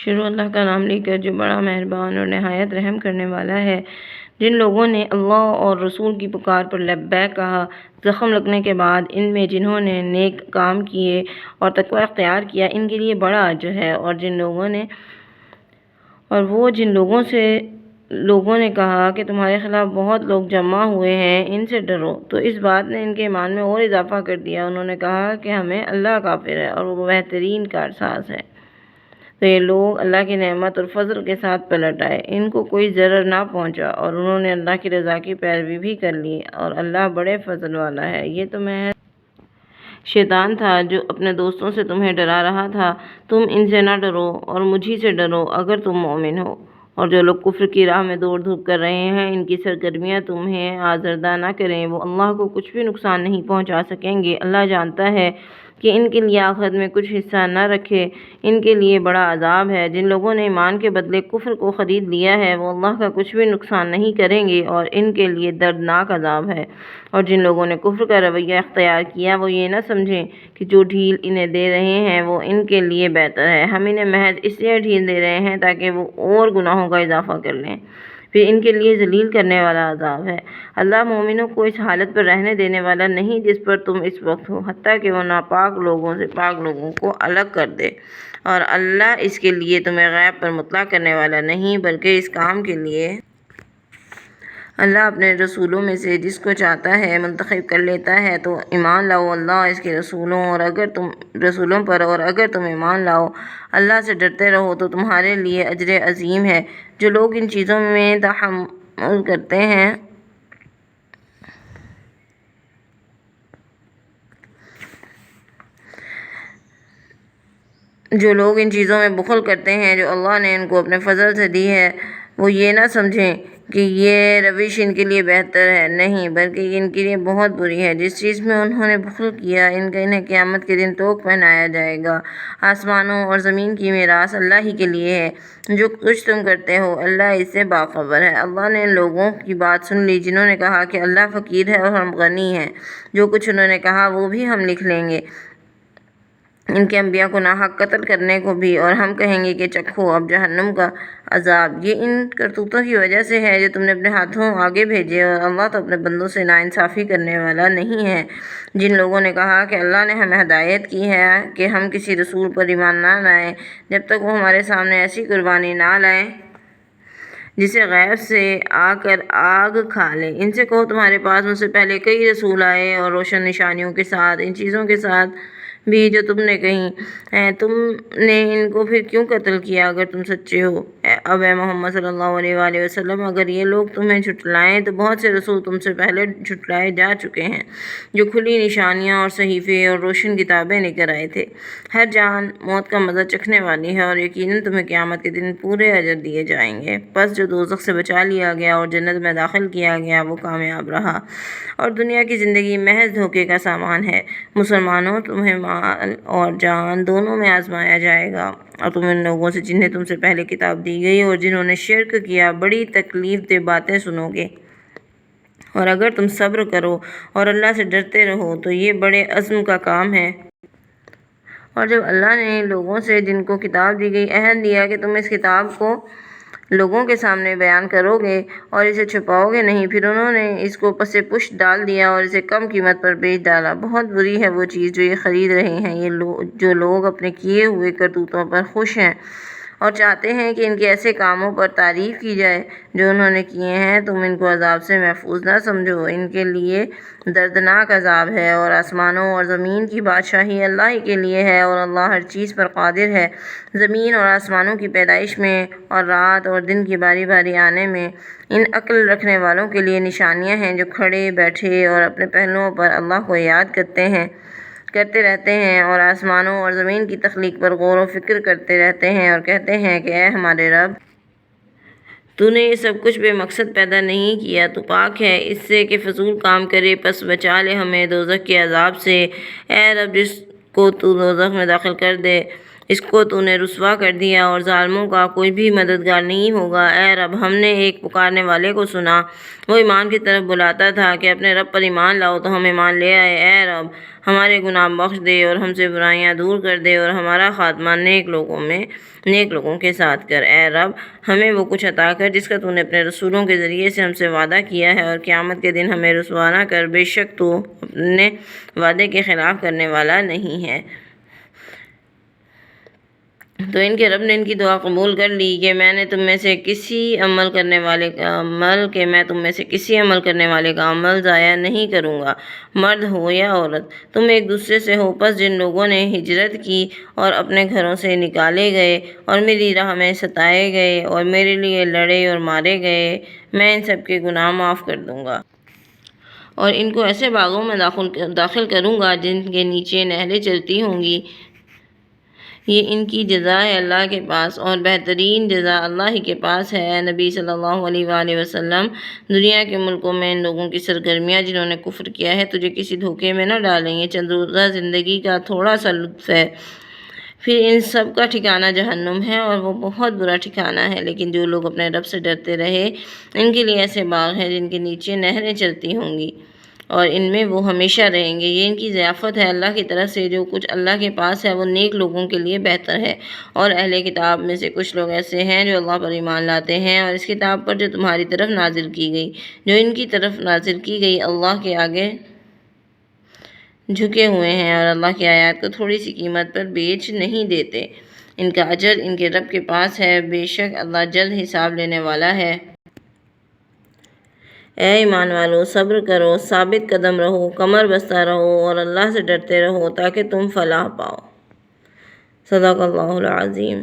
شروع اللہ کا نام لے کر جو بڑا مہربان اور نہایت رحم کرنے والا ہے۔ جن لوگوں نے اللہ اور رسول کی پکار پر لبیک کہا، زخم لگنے کے بعد ان میں جنہوں نے نیک کام کیے اور تقوی اختیار کیا، ان کے لیے بڑا اجر ہے۔ اور جن لوگوں نے کہا کہ تمہارے خلاف بہت لوگ جمع ہوئے ہیں، ان سے ڈرو، تو اس بات نے ان کے ایمان میں اور اضافہ کر دیا۔ انہوں نے کہا کہ ہمیں اللہ کافر ہے اور وہ بہترین کارساز ہے۔ تو یہ لوگ اللہ کی نعمت اور فضل کے ساتھ پلٹ آئے، ان کو کوئی ضرر نہ پہنچا اور انہوں نے اللہ کی رضا کی پیروی بھی کر لی، اور اللہ بڑے فضل والا ہے۔ یہ تو محض شیطان تھا جو اپنے دوستوں سے تمہیں ڈرا رہا تھا، تم ان سے نہ ڈرو اور مجھی سے ڈرو اگر تم مومن ہو۔ اور جو لوگ کفر کی راہ میں دوڑ دھوپ کر رہے ہیں، ان کی سرگرمیاں تمہیں آزردہ نہ کریں، وہ اللہ کو کچھ بھی نقصان نہیں پہنچا سکیں گے۔ اللہ جانتا ہے کہ ان کے لیے آخرت میں کچھ حصہ نہ رکھے، ان کے لیے بڑا عذاب ہے۔ جن لوگوں نے ایمان کے بدلے کفر کو خرید لیا ہے، وہ اللہ کا کچھ بھی نقصان نہیں کریں گے اور ان کے لیے دردناک عذاب ہے۔ اور جن لوگوں نے کفر کا رویہ اختیار کیا، وہ یہ نہ سمجھیں کہ جو ڈھیل انہیں دے رہے ہیں وہ ان کے لیے بہتر ہے، ہم انہیں محض اس لیے ڈھیل دے رہے ہیں تاکہ وہ اور گناہوں کا اضافہ کر لیں، پھر ان کے لیے ذلیل کرنے والا عذاب ہے۔ اللہ مومنوں کو اس حالت پر رہنے دینے والا نہیں جس پر تم اس وقت ہو، حتیٰ کہ وہ ناپاک لوگوں سے پاک لوگوں کو الگ کر دے، اور اللہ اس کے لیے تمہیں غیب پر مطلع کرنے والا نہیں، بلکہ اس کام کے لیے اللہ اپنے رسولوں میں سے جس کو چاہتا ہے منتخب کر لیتا ہے۔ تو ایمان لاؤ اللہ اس کے رسولوں پر، اور اگر تم ایمان لاؤ اللہ سے ڈرتے رہو تو تمہارے لیے اجر عظیم ہے۔ جو لوگ ان چیزوں میں تحمل کرتے ہیں جو لوگ ان چیزوں میں بخل کرتے ہیں جو اللہ نے ان کو اپنے فضل سے دی ہے، وہ یہ نہ سمجھیں کہ یہ روش ان کے لیے بہتر ہے، نہیں بلکہ یہ ان کے لیے بہت بری ہے۔ جس چیز میں انہوں نے بخل کیا، انہیں قیامت کے دن طوق پہنایا جائے گا۔ آسمانوں اور زمین کی میراث اللہ ہی کے لیے ہے، جو کچھ تم کرتے ہو اللہ اس سے باخبر ہے۔ اللہ نے ان لوگوں کی بات سن لی جنہوں نے کہا کہ اللہ فقیر ہے اور ہم غنی ہیں، جو کچھ انہوں نے کہا وہ بھی ہم لکھ لیں گے، ان کے انبیاء کو ناحق قتل کرنے کو بھی، اور ہم کہیں گے کہ چکھو اب جہنم کا عذاب۔ یہ ان کرتوتوں کی وجہ سے ہے جو تم نے اپنے ہاتھوں آگے بھیجے، اور اللہ تو اپنے بندوں سے ناانصافی کرنے والا نہیں ہے۔ جن لوگوں نے کہا کہ اللہ نے ہمیں ہدایت کی ہے کہ ہم کسی رسول پر ایمان نہ لائیں جب تک وہ ہمارے سامنے ایسی قربانی نہ لائیں جسے غیب سے آ کر آگ کھا لے، ان سے کہو تمہارے پاس مجھ سے پہلے کئی رسول آئے اور روشن نشانیوں کے ساتھ، ان چیزوں کے ساتھ بھی جو تم نے کہیں ہیں، تم نے ان کو پھر کیوں قتل کیا اگر تم سچے ہو؟ اب اے محمد صلی اللہ علیہ وآلہ وسلم، اگر یہ لوگ تمہیں جھٹلائیں تو بہت سے رسول تم سے پہلے جھٹلائے جا چکے ہیں جو کھلی نشانیاں اور صحیفے اور روشن کتابیں لے کر آئے تھے۔ ہر جان موت کا مزہ چکھنے والی ہے، اور یقیناً تمہیں قیامت کے دن پورے اجر دیے جائیں گے۔ پس جو دوزخ سے بچا لیا گیا اور جنت میں داخل کیا گیا وہ کامیاب رہا، اور دنیا کی زندگی محض دھوکے کا سامان ہے۔ مسلمانوں، تمہیں مال اور جان دونوں میں آزمایا جائے گا، اور تم ان لوگوں سے جنہیں تم سے پہلے کتاب دی گئی اور جنہوں نے شرک کیا بڑی تکلیف دہ باتیں سنو گے، اور اگر تم صبر کرو اور اللہ سے ڈرتے رہو تو یہ بڑے عزم کا کام ہے۔ اور جب اللہ نے لوگوں سے جن کو کتاب دی گئی عہد لیا کہ تم اس کتاب کو لوگوں کے سامنے بیان کرو گے اور اسے چھپاؤ گے نہیں، پھر انہوں نے اس کو پس پشت ڈال دیا اور اسے کم قیمت پر بیچ ڈالا۔ بہت بری ہے وہ چیز جو یہ خرید رہے ہیں۔ جو لوگ اپنے کیے ہوئے کرتوتوں پر خوش ہیں اور چاہتے ہیں کہ ان کے ایسے کاموں پر تعریف کی جائے جو انہوں نے کیے ہیں، تم ان کو عذاب سے محفوظ نہ سمجھو، ان کے لیے دردناک عذاب ہے۔ اور آسمانوں اور زمین کی بادشاہی اللہ ہی کے لیے ہے، اور اللہ ہر چیز پر قادر ہے۔ زمین اور آسمانوں کی پیدائش میں اور رات اور دن کی باری باری آنے میں ان عقل رکھنے والوں کے لیے نشانیاں ہیں جو کھڑے بیٹھے اور اپنے پہلوؤں پر اللہ کو یاد کرتے رہتے ہیں، اور آسمانوں اور زمین کی تخلیق پر غور و فکر کرتے رہتے ہیں، اور کہتے ہیں کہ اے ہمارے رب، تو نے یہ سب کچھ بے مقصد پیدا نہیں کیا، تو پاک ہے اس سے کہ فضول کام کرے، پس بچا لے ہمیں دوزخ کے عذاب سے، اے رب جس کو تو دوزخ میں داخل کر دے اس کو تو نے رسوا کر دیا اور ظالموں کا کوئی بھی مددگار نہیں ہوگا۔ اے رب، ہم نے ایک پکارنے والے کو سنا، وہ ایمان کی طرف بلاتا تھا کہ اپنے رب پر ایمان لاؤ، تو ہم ایمان لے آئے۔ اے رب، ہمارے گناہ بخش دے اور ہم سے برائیاں دور کر دے اور ہمارا خاتمہ نیک لوگوں کے ساتھ کر۔ اے رب، ہمیں وہ کچھ عطا کر جس کا تو نے اپنے رسولوں کے ذریعے سے ہم سے وعدہ کیا ہے، اور قیامت کے دن ہمیں رسوا نہ کر، بے شک تو اپنے وعدے کے خلاف کرنے والا نہیں ہے۔ تو ان کے رب نے ان کی دعا قبول کر لی کہ میں تم میں سے کسی عمل کرنے والے کا عمل ضائع نہیں کروں گا، مرد ہو یا عورت۔ تم ایک دوسرے سے ہو، پس جن لوگوں نے ہجرت کی اور اپنے گھروں سے نکالے گئے اور میری راہ میں ستائے گئے اور میرے لیے لڑے اور مارے گئے، میں ان سب کے گناہ معاف کر دوں گا، اور ان کو ایسے باغوں میں داخل کروں گا جن کے نیچے نہریں چلتی ہوں گی۔ یہ ان کی جزا ہے اللہ کے پاس، اور بہترین جزا اللہ ہی کے پاس ہے۔ اے نبی صلی اللہ علیہ وآلہ وسلم، دنیا کے ملکوں میں ان لوگوں کی سرگرمیاں جنہوں نے کفر کیا ہے تجھے کسی دھوکے میں نہ ڈالیں، یہ چند روزہ زندگی کا تھوڑا سا لطف ہے، پھر ان سب کا ٹھکانہ جہنم ہے اور وہ بہت برا ٹھکانہ ہے۔ لیکن جو لوگ اپنے رب سے ڈرتے رہے، ان کے لیے ایسے باغ ہیں جن کے نیچے نہریں چلتی ہوں گی، اور ان میں وہ ہمیشہ رہیں گے۔ یہ ان کی ضیافت ہے اللہ کی طرف سے، جو کچھ اللہ کے پاس ہے وہ نیک لوگوں کے لیے بہتر ہے۔ اور اہل کتاب میں سے کچھ لوگ ایسے ہیں جو اللہ پر ایمان لاتے ہیں اور اس کتاب پر جو تمہاری طرف نازل کی گئی، جو ان کی طرف نازل کی گئی، اللہ کے آگے جھکے ہوئے ہیں اور اللہ کی آیات کو تھوڑی سی قیمت پر بیچ نہیں دیتے۔ ان کا اجر ان کے رب کے پاس ہے، بے شک اللہ جلد حساب لینے والا ہے۔ اے ایمان والو، صبر کرو، ثابت قدم رہو، کمر بستہ رہو اور اللہ سے ڈرتے رہو تاکہ تم فلاح پاؤ۔ صدق اللہ العظیم۔